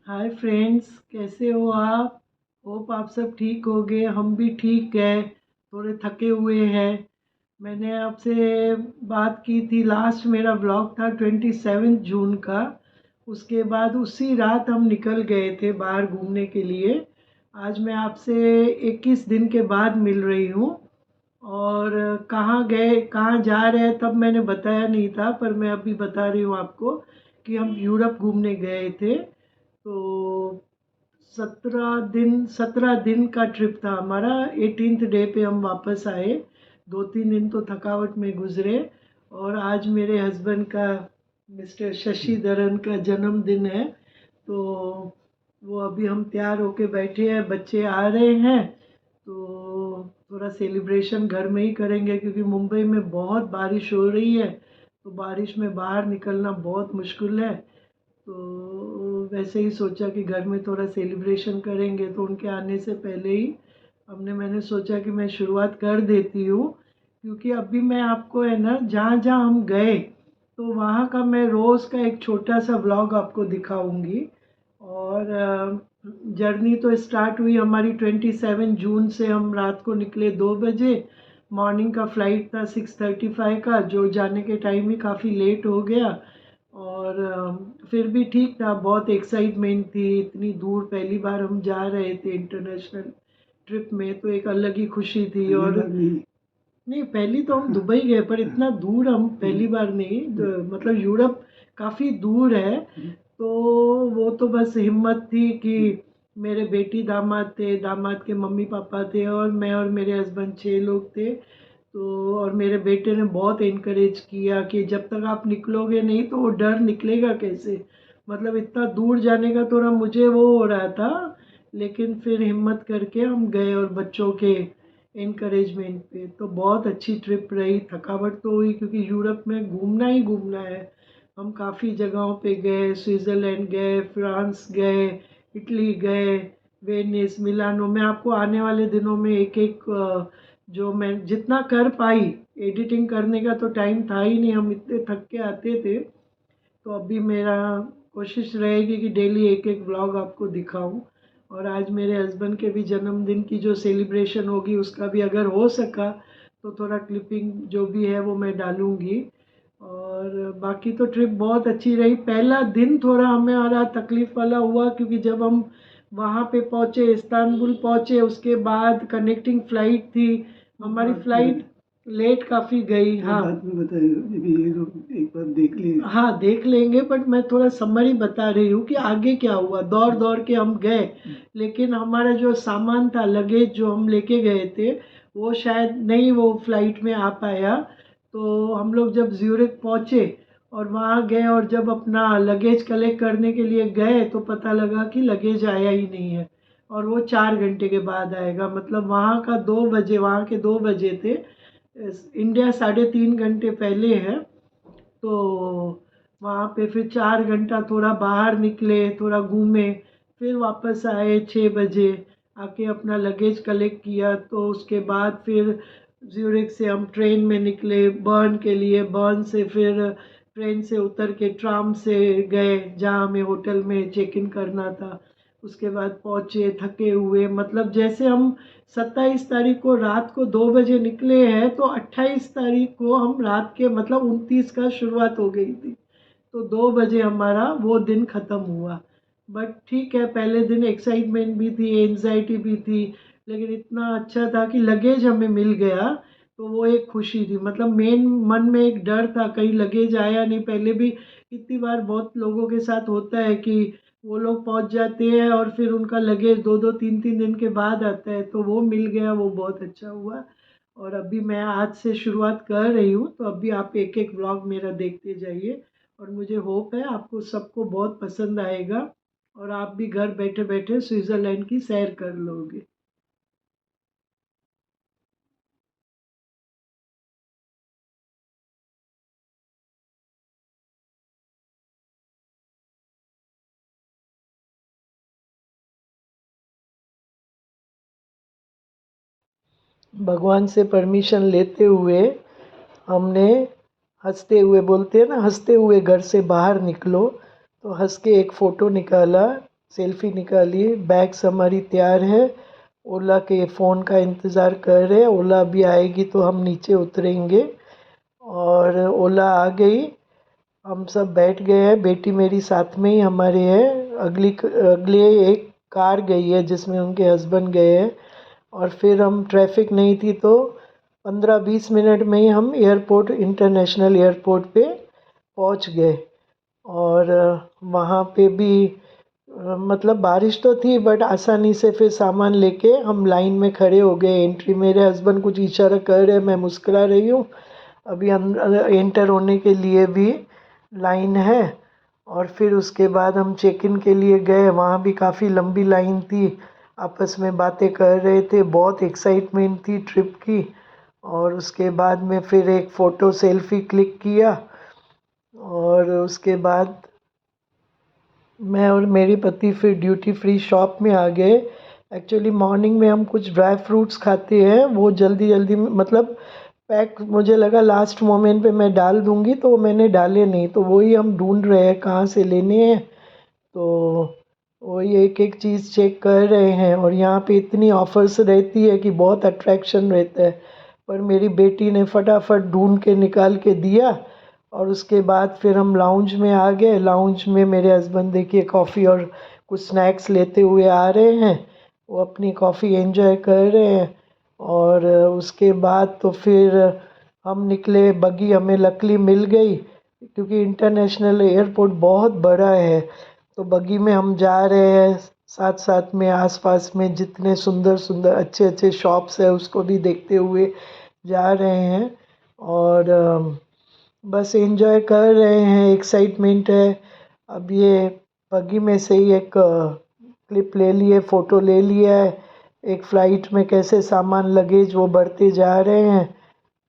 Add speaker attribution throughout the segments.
Speaker 1: Hi friends, कैसे हो आप? होप आप सब ठीक होगे। हम भी ठीक है, थोड़े थके हुए हैं। मैंने आपसे बात की थी, लास्ट मेरा ब्लॉग था 27 जून का। उसके बाद उसी रात हम निकल गए थे बाहर घूमने के लिए। आज मैं आपसे 21 दिन के बाद मिल रही हूँ। और कहाँ गए, कहाँ जा रहे हैं तब मैंने बताया नहीं था, पर मैं अभी बता रही हूँ आपको कि हम यूरोप घूमने गए थे। तो 17 दिन का ट्रिप था हमारा। 18th डे पे हम वापस आए। 2-3 दिन तो थकावट में गुजरे। और आज मेरे हस्बैंड का, मिस्टर शशिधरन का जन्मदिन है। तो वो अभी हम तैयार होके बैठे हैं, बच्चे आ रहे हैं। तो थोड़ा सेलिब्रेशन घर में ही करेंगे, क्योंकि मुंबई में बहुत बारिश हो रही है। तो बारिश में बाहर निकलना बहुत मुश्किल है। तो वैसे ही सोचा कि घर में थोड़ा सेलिब्रेशन करेंगे, तो उनके आने से पहले ही मैंने सोचा कि मैं शुरुआत कर देती हूँ। क्योंकि अभी मैं आपको है ना, जहाँ जहाँ हम गए तो वहाँ का मैं रोज़ का एक छोटा सा व्लॉग आपको दिखाऊंगी। और जर्नी तो स्टार्ट हुई हमारी 27 जून से। हम रात को निकले 2 बजे। मॉर्निंग का फ़्लाइट था 6:35 का, जो जाने के टाइम ही काफ़ी लेट हो गया। और फिर भी ठीक था, बहुत एक्साइटमेंट थी। इतनी दूर पहली बार हम जा रहे थे इंटरनेशनल ट्रिप में, तो एक अलग ही खुशी थी। और नहीं, पहली तो हम दुबई गए, पर इतना दूर हम पहली बार नहीं। मतलब यूरोप काफ़ी दूर है। तो वो तो बस हिम्मत थी कि मेरे बेटी दामाद थे, दामाद के मम्मी पापा थे, और मैं और मेरे हस्बैंड 6 लोग थे। तो और मेरे बेटे ने बहुत इनकरेज किया कि जब तक आप निकलोगे नहीं तो वो डर निकलेगा कैसे। मतलब इतना दूर जाने का थोड़ा मुझे वो हो रहा था। लेकिन फिर हिम्मत करके हम गए, और बच्चों के इनकरेजमेंट पे तो बहुत अच्छी ट्रिप रही। थकावट तो हुई, क्योंकि यूरोप में घूमना ही घूमना है। हम काफ़ी जगहों पे गए, स्विट्ज़रलैंड गए, फ्रांस गए, इटली गए, वेनिस, मिलानो। मैं आपको आने वाले दिनों में एक एक जो मैं जितना कर पाई, एडिटिंग करने का तो टाइम था ही नहीं, हम इतने थक के आते थे। तो अभी मेरा कोशिश रहेगी कि डेली एक एक व्लॉग आपको दिखाऊं। और आज मेरे हस्बैंड के भी जन्मदिन की जो सेलिब्रेशन होगी, उसका भी अगर हो सका तो थोड़ा क्लिपिंग जो भी है वो मैं डालूंगी। और बाकी तो ट्रिप बहुत अच्छी रही। पहला दिन थोड़ा हमारा तकलीफ वाला हुआ, क्योंकि जब हम वहाँ पे पहुँचे, इस्तांबुल पहुँचे, उसके बाद कनेक्टिंग फ़्लाइट थी हमारी। फ़्लाइट लेट काफ़ी गई। हाँ, बाद में बताइए, अभी ये लोग एक बार देख लें। हाँ, देख लेंगे, बट मैं थोड़ा समरी बता रही हूँ कि आगे क्या हुआ। दौड़ दौड़ के हम गए, लेकिन हमारा जो सामान था, लगेज जो हम लेके गए थे, वो शायद नहीं वो फ्लाइट में आ पाया। तो हम लोग जब ज्यूरिख पहुँचे और वहाँ गए, और जब अपना लगेज कलेक्ट करने के लिए गए, तो पता लगा कि लगेज आया ही नहीं है। और वो 4 घंटे के बाद आएगा। मतलब वहाँ का 2 बजे, वहाँ के 2 बजे थे। इंडिया 3.5 घंटे पहले है। तो वहाँ पे फिर 4 घंटा थोड़ा बाहर निकले, थोड़ा घूमे, फिर वापस आए 6 बजे। आके अपना लगेज कलेक्ट किया। तो उसके बाद फिर ज्यूरिख से हम ट्रेन में निकले बर्न के लिए। बर्न से फिर ट्रेन से उतर के ट्राम से गए जहाँ हमें होटल में चेक इन करना था। उसके बाद पहुँचे थके हुए। मतलब जैसे हम 27 तारीख को रात को 2 बजे निकले हैं, तो 28 तारीख को हम रात के, मतलब 29 का शुरुआत हो गई थी। तो 2 बजे हमारा वो दिन ख़त्म हुआ। बट ठीक है, पहले दिन एक्साइटमेंट भी थी, एंजाइटी भी थी। लेकिन इतना अच्छा था कि लगेज हमें मिल गया, तो वो एक खुशी थी। मतलब मेन मन में एक डर था, कहीं लगेज आया नहीं। पहले भी कितनी बार बहुत लोगों के साथ होता है कि वो लोग पहुंच जाते हैं और फिर उनका लगेज 2-2 3-3 दिन के बाद आता है। तो वो मिल गया, वो बहुत अच्छा हुआ। और अभी मैं आज से शुरुआत कर रही हूँ, तो अभी आप एक एक व्लॉग मेरा देखते जाइए। और मुझे होप है आपको सबको बहुत पसंद आएगा, और आप भी घर बैठे बैठे स्विट्ज़रलैंड की सैर कर लोगे। भगवान से परमिशन लेते हुए हमने, हंसते हुए, बोलते हैं ना, हंसते हुए घर से बाहर निकलो, तो हंस के एक फ़ोटो निकाला सेल्फी निकाली। बैग्स हमारी तैयार है। ओला के फ़ोन का इंतज़ार कर रहे हैं। ओला अभी आएगी तो हम नीचे उतरेंगे। और ओला आ गई, हम सब बैठ गए हैं। बेटी मेरी साथ में ही हमारे है। अगले एक कार गई है जिसमें उनके हस्बैंड गए हैं। और फिर हम ट्रैफिक नहीं थी तो 15-20 मिनट में ही हम इंटरनेशनल एयरपोर्ट पे पहुंच गए। और वहाँ पे भी मतलब बारिश तो थी बट आसानी से फिर सामान लेके हम लाइन में खड़े हो गए एंट्री। मेरे हस्बैंड कुछ इशारा कर रहे हैं, मैं मुस्कुरा रही हूँ। अभी अंदर एंटर होने के लिए भी लाइन है। और फिर उसके बाद हम चेक इन के लिए गए, वहाँ भी काफ़ी लंबी लाइन थी। आपस में बातें कर रहे थे, बहुत एक्साइटमेंट थी ट्रिप की। और उसके बाद में फिर एक फ़ोटो सेल्फी क्लिक किया। और उसके बाद मैं और मेरे पति फिर ड्यूटी फ्री शॉप में आ गए। एक्चुअली मॉर्निंग में हम कुछ ड्राई फ्रूट्स खाते हैं, वो जल्दी जल्दी मतलब पैक, मुझे लगा लास्ट मोमेंट पे मैं डाल दूँगी तो मैंने डाले नहीं, तो वही हम ढूंढ रहे हैं कहाँ से लेने हैं। तो वही एक एक चीज़ चेक कर रहे हैं। और यहाँ पे इतनी ऑफ़र्स रहती है कि बहुत अट्रैक्शन रहता है। पर मेरी बेटी ने फटाफट ढूंढ के निकाल के दिया। और उसके बाद फिर हम लाउंज में आ गए। लाउंज में मेरे हस्बैंड देखिए कॉफ़ी और कुछ स्नैक्स लेते हुए आ रहे हैं, वो अपनी कॉफ़ी एंजॉय कर रहे हैं। और उसके बाद तो फिर हम निकले। बग्गी हमें लकीली मिल गई क्योंकि इंटरनेशनल एयरपोर्ट बहुत बड़ा है। तो बग्गी में हम जा रहे हैं, साथ साथ में आसपास में जितने सुंदर सुंदर अच्छे अच्छे शॉप्स है उसको भी देखते हुए जा रहे हैं। और बस एंजॉय कर रहे हैं, एक्साइटमेंट है। अब ये बग्गी में से ही एक क्लिप ले लिए, फ़ोटो ले लिया है। एक फ़्लाइट में कैसे सामान लगेज वो बढ़ते जा रहे हैं,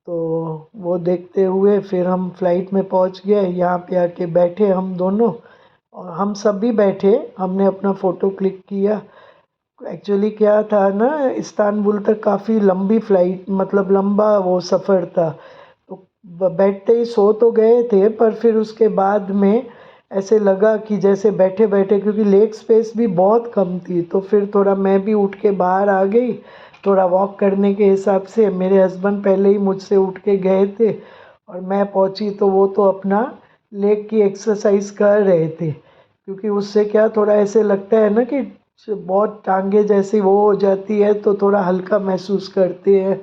Speaker 1: तो वो देखते हुए फिर हम फ़्लाइट में पहुंच गए। यहाँ पे आके बैठे हम दोनों, और हम सब भी बैठे, हमने अपना फ़ोटो क्लिक किया। एक्चुअली क्या था ना, इस्तांबुल तक काफ़ी लंबी फ़्लाइट, मतलब लंबा वो सफ़र था। तो बैठते ही सो तो गए थे, पर फिर उसके बाद में ऐसे लगा कि जैसे बैठे बैठे, क्योंकि लेग स्पेस भी बहुत कम थी, तो फिर थोड़ा मैं भी उठ के बाहर आ गई थोड़ा वॉक करने के हिसाब से। मेरे हस्बैंड पहले ही मुझसे उठ के गए थे और मैं पहुंची तो वो तो अपना लेग की एक्सरसाइज कर रहे थे, क्योंकि उससे क्या थोड़ा ऐसे लगता है ना कि बहुत टांगे जैसी वो हो जाती है तो थोड़ा हल्का महसूस करते हैं।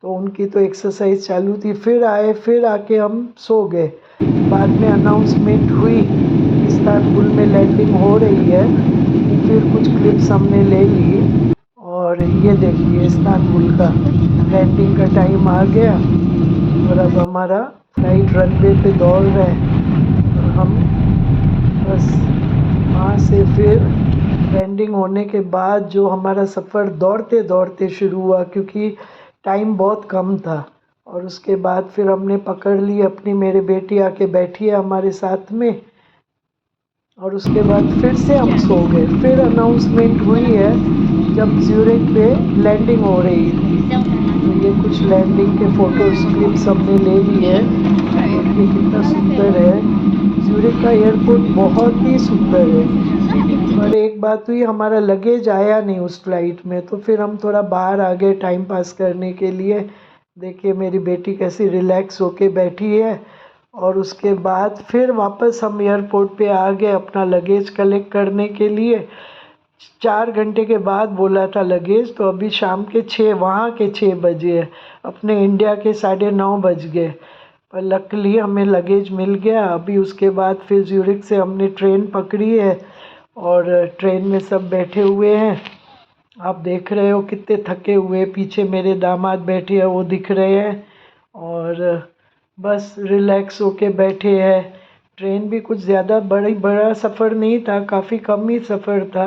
Speaker 1: तो उनकी तो एक्सरसाइज चालू थी। फिर आके हम सो गए। बाद में अनाउंसमेंट हुई इस्तांबुल में लैंडिंग हो रही है, फिर कुछ क्लिप्स हमने ले ली। और ये देखिए इस्तांबुल का लैंडिंग का टाइम आ गया और अब हमारा फ्लाइट रनवे पे दौड़ रहा है। और हम बस वहाँ से फिर लैंडिंग होने के बाद जो हमारा सफ़र दौड़ते दौड़ते शुरू हुआ, क्योंकि टाइम बहुत कम था। और उसके बाद फिर हमने पकड़ ली अपनी, मेरी बेटी आके बैठी है हमारे साथ में। और उसके बाद फिर से हम सो गए। फिर अनाउंसमेंट हुई है जब ज्यूरिख पे लैंडिंग हो रही थी। तो ये कुछ लैंडिंग के फ़ोटोज़ क्लिप्स हमने ले लिए हैं। देखिए कितना सुंदर है, ज्यूरिख का एयरपोर्ट बहुत ही सुंदर है। पर एक बात हुई, हमारा लगेज आया नहीं उस फ्लाइट में, तो फिर हम थोड़ा बाहर आ गए टाइम पास करने के लिए। देखिए मेरी बेटी कैसी रिलैक्स होके बैठी है। और उसके बाद फिर वापस हम एयरपोर्ट पे आ गए अपना लगेज कलेक्ट करने के लिए। 4 घंटे के बाद बोला था लगेज, तो अभी शाम के 6, वहाँ के 6 बजे है, अपने इंडिया के 9:30 बज गए। पर लकीली हमें लगेज मिल गया। अभी उसके बाद फिर ज्यूरिख से हमने ट्रेन पकड़ी है और ट्रेन में सब बैठे हुए हैं। आप देख रहे हो कितने थके हुए, पीछे मेरे दामाद बैठे हैं वो दिख रहे हैं। और बस रिलैक्स होके बैठे हैं। ट्रेन भी कुछ ज़्यादा बड़ा सफ़र नहीं था, काफ़ी कम ही सफ़र था,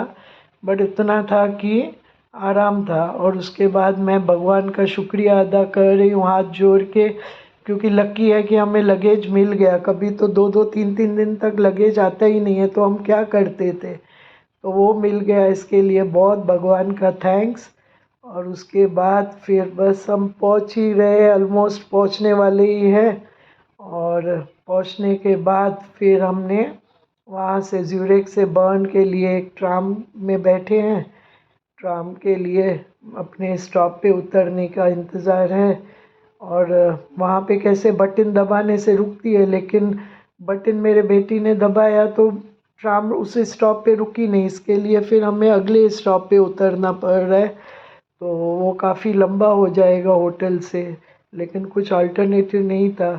Speaker 1: बट इतना था कि आराम था। और उसके बाद मैं भगवान का शुक्रिया अदा कर रही हूँ हाथ जोड़ के, क्योंकि लकी है कि हमें लगेज मिल गया। कभी तो 2-2 3-3 दिन तक लगेज आता ही नहीं है, तो हम क्या करते थे, तो वो मिल गया। इसके लिए बहुत भगवान का थैंक्स। और उसके बाद फिर बस हम पहुंच ही रहे, ऑलमोस्ट पहुंचने वाले ही हैं। और पहुंचने के बाद फिर हमने वहाँ से ज्यूरिख से बर्न के लिए एक ट्राम में बैठे हैं। ट्राम के लिए अपने स्टॉप पे उतरने का इंतज़ार है। और वहाँ पे कैसे बटन दबाने से रुकती है, लेकिन बटन मेरे बेटी ने दबाया तो ट्राम उस स्टॉप पे रुकी नहीं। इसके लिए फिर हमें अगले स्टॉप पे उतरना पड़ रहा है, तो वो काफ़ी लंबा हो जाएगा होटल से, लेकिन कुछ अल्टरनेटिव नहीं था।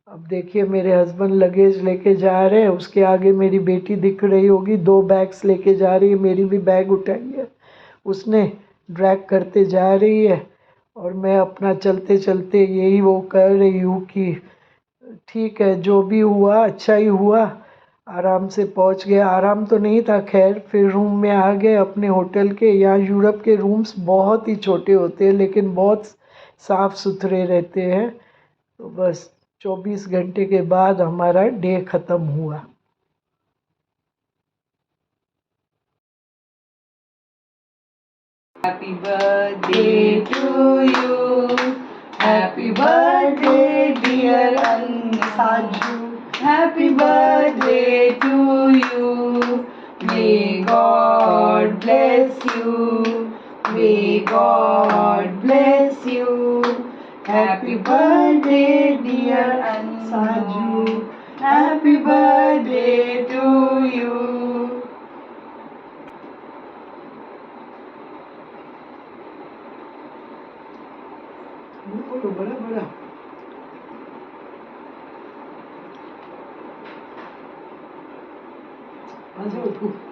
Speaker 1: अब देखिए मेरे हस्बैंड लगेज लेके जा रहे हैं, उसके आगे मेरी बेटी दिख रही होगी, 2 बैग्स लेके जा रही है, मेरी भी बैग उठाई है उसने, ड्रैग करते जा रही है। और मैं अपना चलते चलते यही वो कर रही हूँ कि ठीक है, जो भी हुआ अच्छा ही हुआ, आराम से पहुँच गए। आराम तो नहीं था खैर, फिर रूम में आ गए अपने होटल के। यहाँ यूरोप के रूम्स बहुत ही छोटे होते हैं, लेकिन बहुत साफ़ सुथरे रहते हैं। तो बस 24 घंटे के बाद हमारा डे ख़त्म हुआ।
Speaker 2: Happy birthday to you. Happy birthday, dear Ansaju. Happy birthday to you. May God bless you. May God bless you. Happy birthday, dear Ansaju. Happy birthday to you.
Speaker 1: बोलो बड़ा बड़ा। आ जाओ।